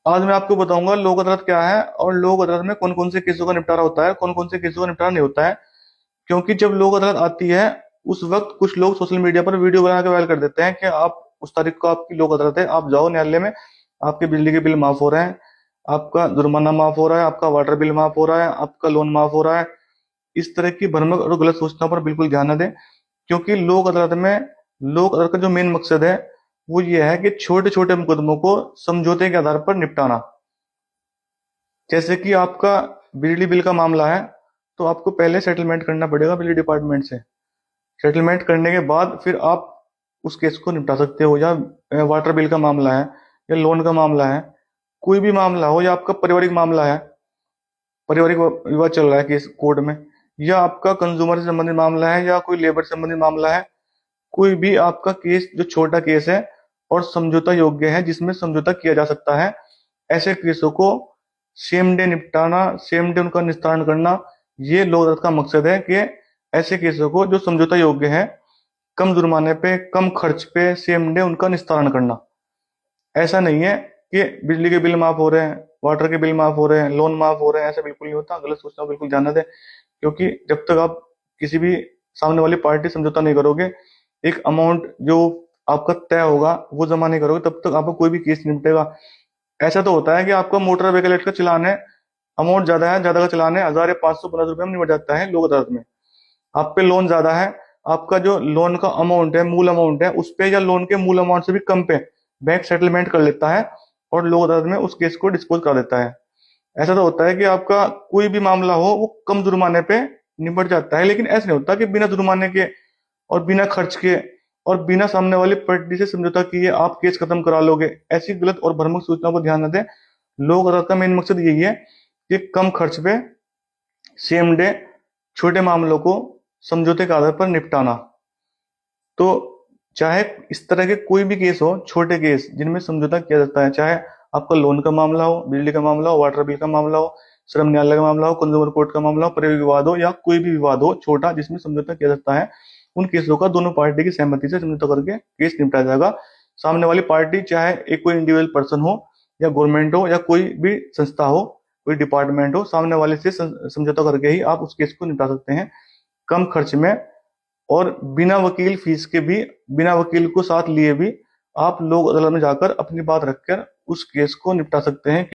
आज मैं आपको बताऊंगा लोक अदालत क्या है और लोक अदालत में कौन कौन से केसों का निपटारा होता है, कौन कौन से केसों का निपटारा नहीं होता है। क्योंकि जब लोक अदालत आती है उस वक्त कुछ लोग सोशल मीडिया पर वीडियो बना के वायरल कर देते हैं कि आप उस तारीख को आपकी लोक अदालत है, आप जाओ न्यायालय में, आपके बिजली के बिल माफ हो रहे हैं, आपका जुर्माना माफ हो रहा है, आपका वाटर बिल माफ हो रहा है, आपका लोन माफ हो रहा है। इस तरह की भ्रामक और गलत सूचनाओं पर बिल्कुल ध्यान न दें। क्योंकि लोक अदालत का जो मेन मकसद है वो ये है कि छोटे छोटे मुकदमों को समझौते के आधार पर निपटाना। जैसे कि आपका बिजली बिल का मामला है, तो आपको पहले सेटलमेंट करना पड़ेगा बिजली डिपार्टमेंट से। सेटलमेंट करने के बाद फिर आप उस केस को निपटा सकते हो। या वाटर बिल का मामला है, या लोन का मामला है, कोई भी मामला हो, या आपका पारिवारिक मामला है, पारिवारिक विवाद चल रहा है केस कोर्ट में, या आपका कंज्यूमर से संबंधित मामला है, या कोई लेबर से संबंधित मामला है, कोई भी आपका केस जो छोटा केस है और समझौता योग्य है, जिसमें समझौता किया जा सकता है, ऐसे केसों को सेम डे निपटाना, सेम डे उनका निस्तारण करना, ये लोक अदालत का मकसद है कि ऐसे केसों को जो समझौता योग्य है, कम जुर्माने पे, कम खर्च पे, सेम डे उनका निस्तारण करना। ऐसा नहीं है कि बिजली के बिल माफ हो रहे हैं, वाटर के बिल माफ हो रहे हैं, लोन माफ हो रहे हैं, ऐसा बिल्कुल नहीं होता। गलत सूचना बिल्कुल ध्यान न दें। क्योंकि जब तक आप किसी भी सामने वाली पार्टी समझौता नहीं करोगे, एक अमाउंट जो आपका तय होगा वो जमा नहीं करोगे, तब तक आपका कोई भी केस नहीं निपटेगा। ऐसा तो होता है कि आपका मोटर व्हीकल एक्ट का चालान है, अमाउंट ज्यादा है, ज्यादा का चालान है, 1,515 रुपए में निपट जाता है लोक अदालत में। आप पे लोन ज्यादा है, आपका जो लोन का अमाउंट है, मूल अमाउंट है, उस पे या लोन के मूल अमाउंट से भी कम पे बैंक सेटलमेंट कर लेता है और लोक अदालत में उस केस को डिस्पोज कर देता है। ऐसा तो होता है कि आपका कोई भी मामला हो वो कम जुर्माने पे निपट जाता है, लेकिन ऐसा नहीं होता कि बिना जुर्माने के और बिना खर्च के और बिना सामने वाली पार्टी से समझौता किए आप केस खत्म करा लोगे। ऐसी गलत और भ्रामक सूचनाओं पर ध्यान न दें। लोक अदालत का मेन मकसद यही है कि कम खर्च पे, सेम डे, छोटे मामलों को समझौते के आधार पर निपटाना। तो चाहे इस तरह के कोई भी केस हो, छोटे केस जिनमें समझौता किया जाता है, चाहे आपका लोन का मामला हो, बिजली का मामला हो, वाटर बिल का मामला हो, श्रम न्यायालय का मामला हो, कंज्यूमर कोर्ट का मामला हो, परिवार विवाद हो, या कोई भी विवाद हो छोटा जिसमें समझौता किया जाता है, उन केसों का दोनों पार्टी की सहमति से समझौता करके केस निपटाया जाएगा। सामने वाली पार्टी चाहे एक कोई इंडिविजुअल पर्सन हो, या गवर्नमेंट हो, या कोई भी संस्था हो, कोई डिपार्टमेंट हो, सामने वाले से समझौता करके ही आप उस केस को निपटा सकते हैं कम खर्च में। और बिना वकील फीस के भी, बिना वकील को साथ लिए भी आप लोक अदालत में जाकर अपनी बात रखकर उस केस को निपटा सकते हैं।